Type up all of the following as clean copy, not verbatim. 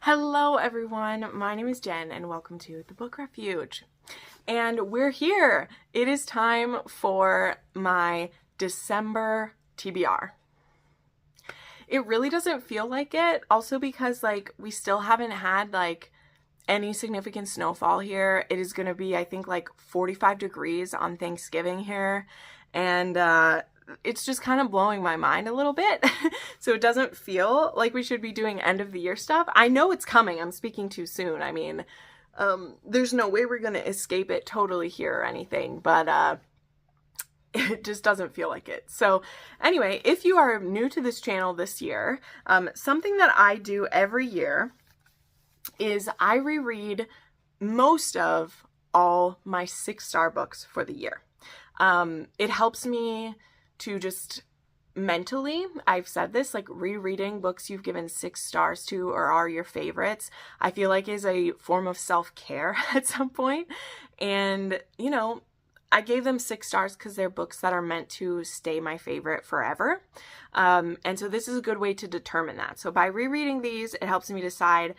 Hello everyone, my name is Jen and welcome to the Book Refuge. And we're here. It is time for my December TBR. It really doesn't feel like it, also because we still haven't had any significant snowfall here. It is going to be, I think, 45 degrees on Thanksgiving here, and it's just kind of blowing my mind a little bit. So it doesn't feel like we should be doing end of the year stuff. I know it's coming. I'm speaking too soon. I mean, there's no way we're going to escape it totally here or anything, but it just doesn't feel like it. So anyway, if you are new to this channel this year, something that I do every year is I reread most of all my 6-star books for the year. It helps me to just mentally, I've said this, rereading books you've given 6 stars to or are your favorites, I feel like is a form of self-care at some point. And, I gave them 6 stars because they're books that are meant to stay my favorite forever. And so this is a good way to determine that. So by rereading these, it helps me decide,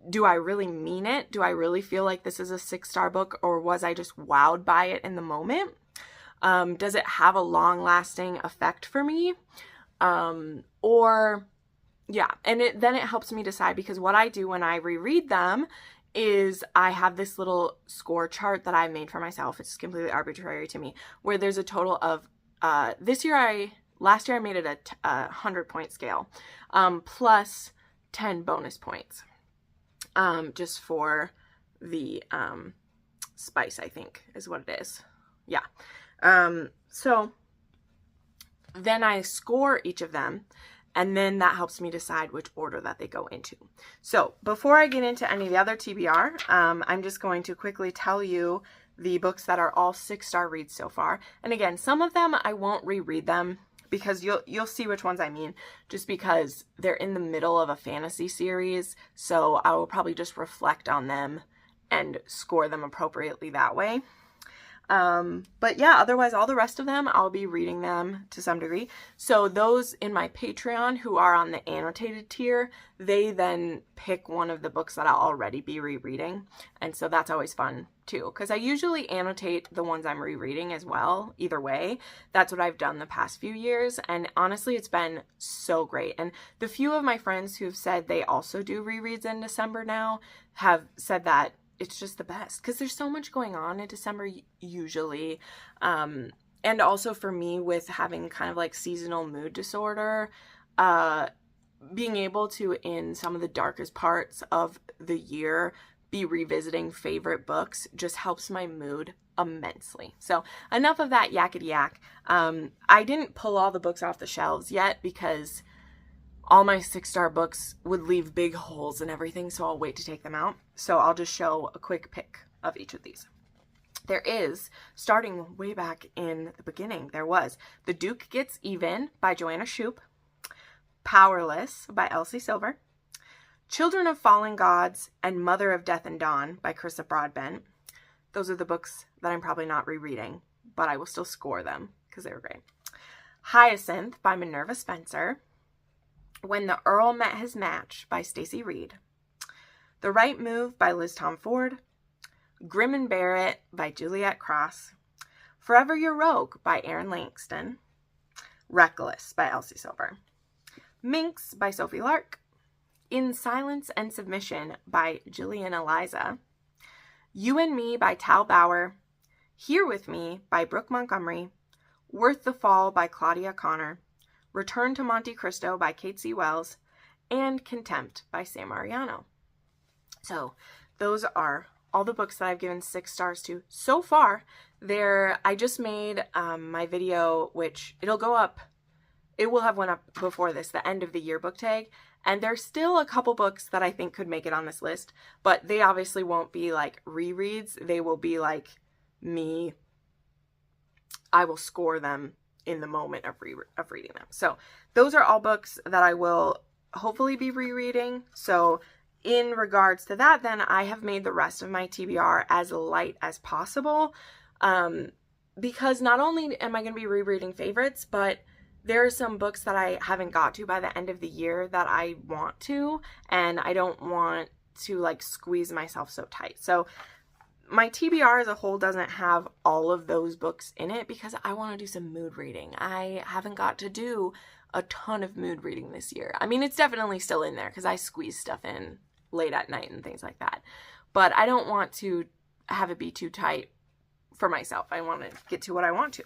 do I really mean it? Do I really feel like this is a 6-star book, or was I just wowed by it in the moment? Does it have a long-lasting effect for me? And then it helps me decide, because what I do when I reread them is I have this little score chart that I made for myself. It's completely arbitrary to me, where there's a total of, last year I made it a 100-point scale, plus 10 bonus points, just for the, spice, I think is what it is. Yeah. So then I score each of them, and then that helps me decide which order that they go into. So before I get into any of the other TBR, I'm just going to quickly tell you the books that are all 6-star reads so far. And again, some of them I won't reread them, because you'll see which ones I mean, just because they're in the middle of a fantasy series. So I will probably just reflect on them and score them appropriately that way. But yeah, otherwise all the rest of them, I'll be reading them to some degree. So those in my Patreon who are on the annotated tier, they then pick one of the books that I'll already be rereading. And so that's always fun too, because I usually annotate the ones I'm rereading as well. Either way, that's what I've done the past few years. And honestly, it's been so great. And the few of my friends who've said they also do rereads in December now have said that it's just the best, because there's so much going on in December usually. And also for me, with having kind of seasonal mood disorder, being able to, in some of the darkest parts of the year, be revisiting favorite books just helps my mood immensely. So enough of that yakety yak. I didn't pull all the books off the shelves yet, because all my 6-star books would leave big holes and everything, so I'll wait to take them out. So I'll just show a quick pick of each of these. There is, starting way back in the beginning, there was The Duke Gets Even by Joanna Shupe, Powerless by Elsie Silver, Children of Fallen Gods, and Mother of Death and Dawn by Carissa Broadbent. Those are the books that I'm probably not rereading, but I will still score them because they were great. Hyacinth by Minerva Spencer, When the Earl Met His Match by Stacey Reed, The Right Move by Liz Tom Ford, Grim and Barrett by Juliet Cross, Forever Your Rogue by Erin Langston, Reckless by Elsie Silver, Minx by Sophie Lark, In Silence and Submission by Jillian Eliza, You and Me by Tal Bauer, Here With Me by Brooke Montgomery, Worth the Fall by Claudia Connor, Return to Monte Cristo by Kate C. Wells, and Contempt by Sam Mariano. So those are all the books that I've given 6 stars to so far. I just made my video, which it'll go up. It will have went up before this, the end of the year book tag. And there's still a couple books that I think could make it on this list, but they obviously won't be rereads. They will be me. I will score them in the moment of reading them. So those are all books that I will hopefully be rereading. So in regards to that, then I have made the rest of my TBR as light as possible, because not only am I going to be rereading favorites, but there are some books that I haven't got to by the end of the year that I want to, and I don't want to like squeeze myself so tight. So my TBR as a whole doesn't have all of those books in it because I want to do some mood reading. I haven't got to do a ton of mood reading this year. I mean, it's definitely still in there because I squeeze stuff in late at night and things like that. But I don't want to have it be too tight for myself. I want to get to what I want to.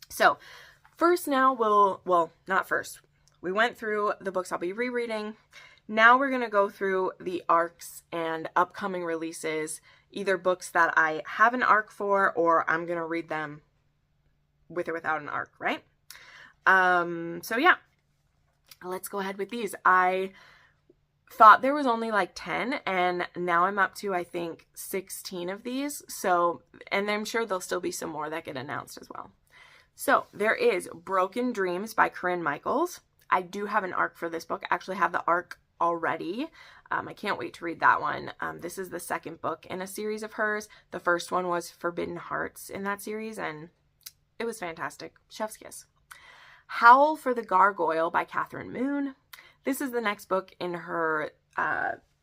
So first now not first. We went through the books I'll be rereading. Now we're going to go through the arcs and upcoming releases, either books that I have an arc for or I'm going to read them with or without an arc, right? So yeah, let's go ahead with these. I thought there was only like 10 and now I'm up to, I think, 16 of these. So, and I'm sure there'll still be some more that get announced as well. So there is Broken Dreams by Corinne Michaels. I do have an arc for this book. I actually have the arc already. I can't wait to read that one. This is the second book in a series of hers. The first one was Forbidden Hearts in that series, and it was fantastic. Chef's kiss. Howl for the Gargoyle by Catherine Moon. This is the next book in her,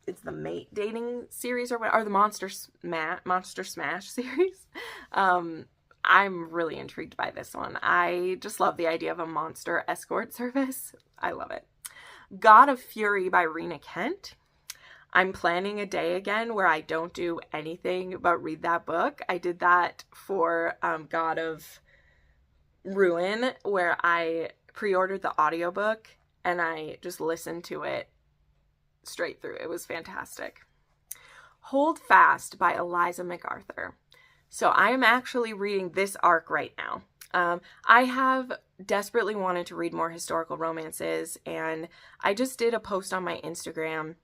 it's the mate dating series or the Monster Smash series. I'm really intrigued by this one. I just love the idea of a monster escort service. I love it. God of Fury by Rena Kent. I'm planning a day again where I don't do anything but read that book. I did that for God of Ruin, where I pre-ordered the audiobook and I just listened to it straight through. It was fantastic. Hold Fast by Eliza MacArthur. So I am actually reading this arc right now. I have desperately wanted to read more historical romances, and I just did a post on my Instagram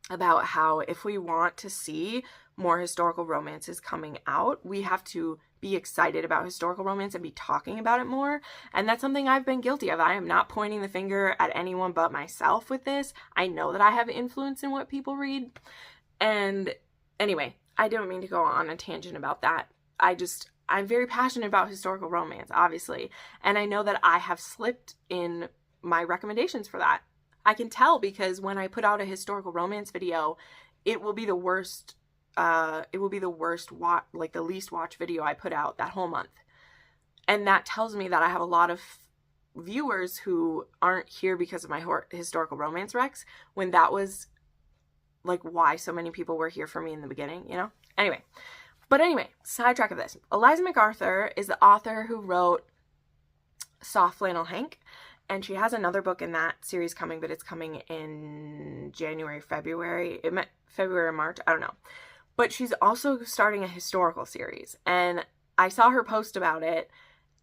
about how if we want to see more historical romances coming out, we have to be excited about historical romance and be talking about it more. And that's something I've been guilty of. I am not pointing the finger at anyone but myself with this. I know that I have influence in what people read. And anyway, I don't mean to go on a tangent about that. I'm very passionate about historical romance, obviously. And I know that I have slipped in my recommendations for that. I can tell because when I put out a historical romance video, it will be the worst, the least watched video I put out that whole month. And that tells me that I have a lot of viewers who aren't here because of my historical romance recs, when that was like why so many people were here for me in the beginning, you know? Anyway, sidetrack of this. Eliza MacArthur is the author who wrote Soft Flannel Hank, and she has another book in that series coming, but it's coming in January, February. It meant February or March, I don't know. But she's also starting a historical series, and I saw her post about it,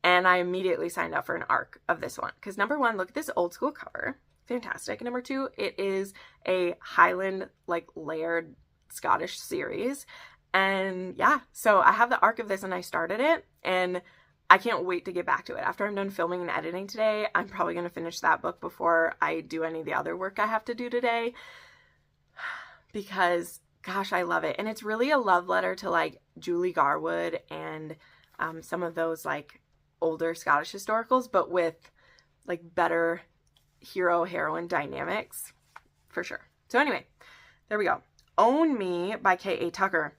and I immediately signed up for an arc of this one. Because number one, look at this old school cover. Fantastic. Number two, it is a Highland, like, layered Scottish series. And yeah, so I have the arc of this and I started it, and I can't wait to get back to it. After I'm done filming and editing today, I'm probably going to finish that book before I do any of the other work I have to do today, because gosh, I love it. And it's really a love letter to like Julie Garwood and some of those like older Scottish historicals, but with like better hero-heroine dynamics for sure. So anyway, there we go. Own Me by K.A. Tucker.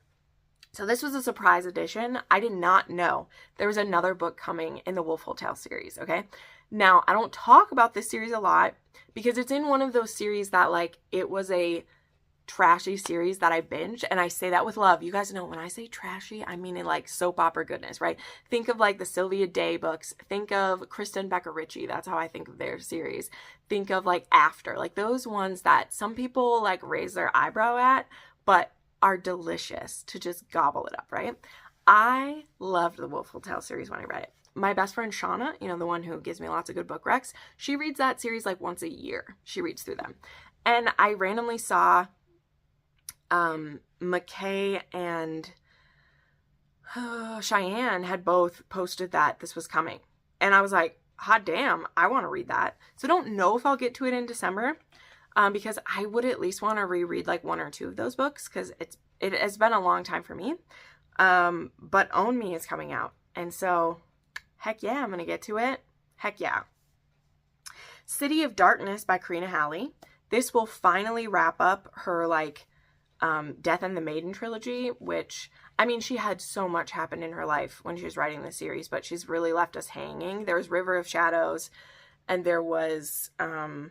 So this was a surprise edition. I did not know there was another book coming in the Wolf Hotel series, okay? Now, I don't talk about this series a lot because it's in one of those series that, like, it was a trashy series that I binged, and I say that with love. You guys know when I say trashy, I mean in, like, soap opera goodness, right? Think of, like, the Sylvia Day books. Think of Kristen Becker Ritchie. That's how I think of their series. Think of, like, After. Like, those ones that some people, like, raise their eyebrow at, but are delicious to just gobble it up, right? I loved the Wolf Hotel series when I read it. My best friend Shauna, you know, the one who gives me lots of good book recs, she reads that series like once a year. She reads through them. And I randomly saw McKay and Cheyenne had both posted that this was coming. And I was like, hot damn, I want to read that. So don't know if I'll get to it in December. Because I would at least want to reread like one or two of those books because it has been a long time for me. But Own Me is coming out. And so, heck yeah, I'm going to get to it. Heck yeah. City of Darkness by Karina Halley. This will finally wrap up her, like, Death and the Maiden trilogy, which, I mean, she had so much happen in her life when she was writing this series, but she's really left us hanging. There was River of Shadows, and there was, I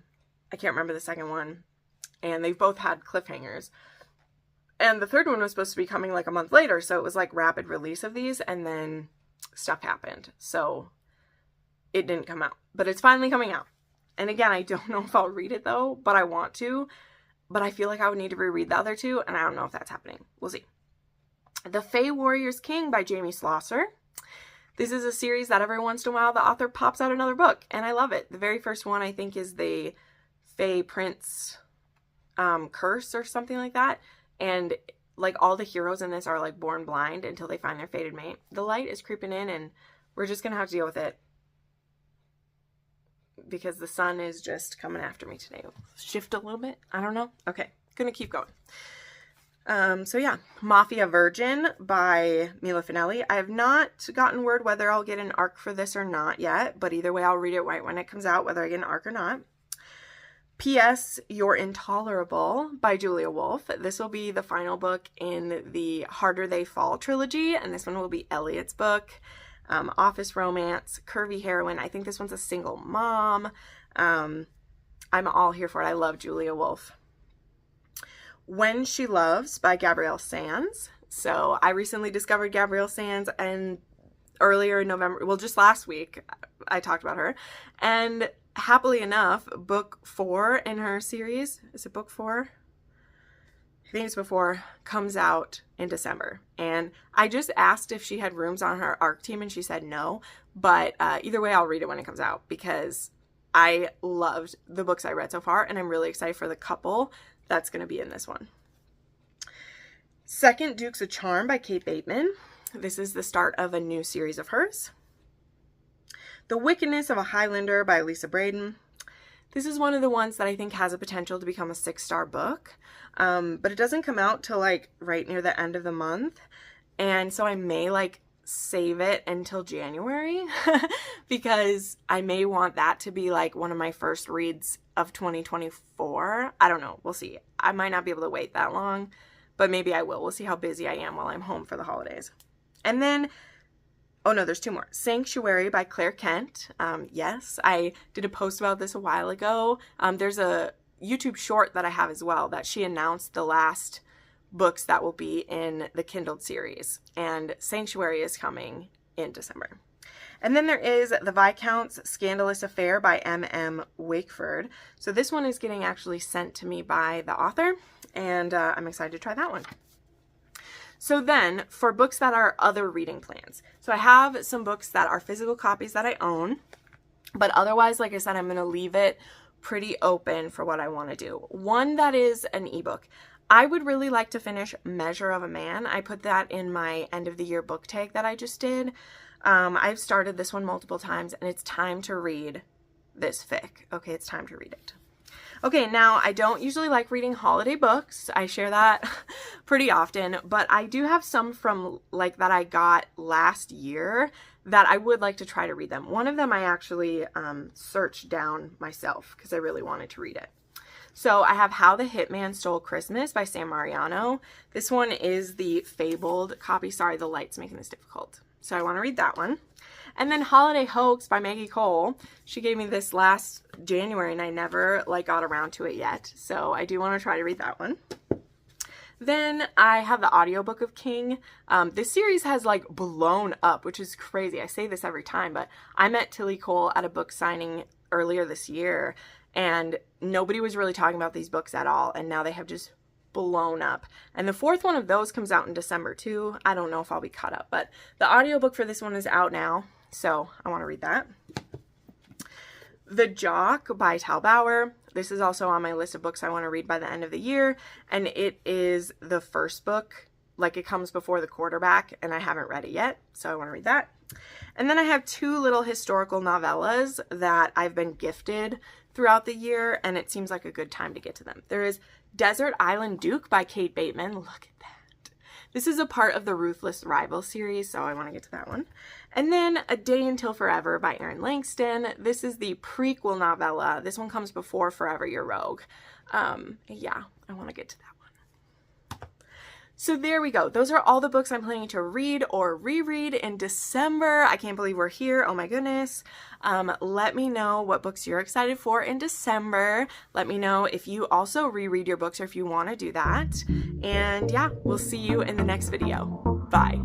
can't remember the second one, and they've both had cliffhangers. And the third one was supposed to be coming like a month later, so it was like rapid release of these, and then stuff happened. So it didn't come out, but it's finally coming out. And again, I don't know if I'll read it though, but I want to. But I feel like I would need to reread the other two, and I don't know if that's happening. We'll see. The Fae Warrior's King by Jamie Slosser. This is a series that every once in a while the author pops out another book, and I love it. The very first one, I think, is the Fae Prince Curse or something like that. And like all the heroes in this are like born blind until they find their fated mate. The light is creeping in, and we're just going to have to deal with it because the sun is just coming after me today. Shift a little bit. I don't know. Okay. Gonna keep going. So yeah, Mafia Virgin by Mila Finelli. I have not gotten word whether I'll get an arc for this or not yet, but either way, I'll read it right when it comes out, whether I get an arc or not. P.S. You're Intolerable by Julia Wolf. This will be the final book in the Harder They Fall trilogy, and this one will be Elliot's book. Office romance, curvy heroine. I think this one's a single mom. I'm all here for it. I love Julia Wolf. When She Loves by Gabrielle Sands. So I recently discovered Gabrielle Sands, and earlier in November, well, just last week, I talked about her. And happily enough, book 4 in her series, is it book 4? I think it's before, comes out in December. And I just asked if she had rooms on her ARC team, and she said no. But either way, I'll read it when it comes out because I loved the books I read so far, and I'm really excited for the couple that's going to be in this one. Second Dukes of Charm by Kate Bateman. This is the start of a new series of hers. The Wickedness of a Highlander by Lisa Braden. This is one of the ones that I think has a potential to become a 6-star book, but it doesn't come out till like right near the end of the month, and so I may like save it until January because I may want that to be like one of my first reads of 2024. I don't know. We'll see. I might not be able to wait that long, but maybe I will. We'll see how busy I am while I'm home for the holidays. And then, oh no, there's 2 more. Sanctuary by Claire Kent. Yes, I did a post about this a while ago. There's a YouTube short that I have as well that she announced the last books that will be in the Kindled series. And Sanctuary is coming in December. And then there is The Viscount's Scandalous Affair by M.M. Wakeford. So this one is getting actually sent to me by the author, and I'm excited to try that one. So then, for books that are other reading plans. So I have some books that are physical copies that I own, but otherwise, like I said, I'm going to leave it pretty open for what I want to do. One that is an ebook. I would really like to finish Measure of a Man. I put that in my end of the year book tag that I just did. I've started this one multiple times, and it's time to read this fic. Okay, it's time to read it. Okay, now I don't usually like reading holiday books. I share that pretty often, but I do have some from like that I got last year that I would like to try to read them. One of them I actually searched down myself because I really wanted to read it. So I have How the Hitman Stole Christmas by Sam Mariano. This one is the fabled copy. Sorry, the light's making this difficult. So I want to read that one. And then Holiday Hoax by Maggie Cole. She gave me this last January and I never got around to it yet. So I do want to try to read that one. Then I have the audiobook of King. This series has blown up, which is crazy. I say this every time, but I met Tilly Cole at a book signing earlier this year and nobody was really talking about these books at all. And now they have just blown up. And the 4th one of those comes out in December too. I don't know if I'll be caught up, but the audiobook for this one is out now. So I want to read that. The Jock by Tal Bauer. This is also on my list of books I want to read by the end of the year. And it is the first book. It comes before The Quarterback and I haven't read it yet. So I want to read that. And then I have 2 little historical novellas that I've been gifted throughout the year. And it seems like a good time to get to them. There is Desert Island Duke by Kate Bateman. Look at that. This is a part of the Ruthless Rival series, so I want to get to that one. And then A Day Until Forever by Erin Langston. This is the prequel novella. This one comes before Forever Your Rogue. Yeah, I want to get to that one. So there we go. Those are all the books I'm planning to read or reread in December. I can't believe we're here. Oh my goodness. Let me know what books you're excited for in December. Let me know if you also reread your books or if you want to do that. And yeah, we'll see you in the next video. Bye.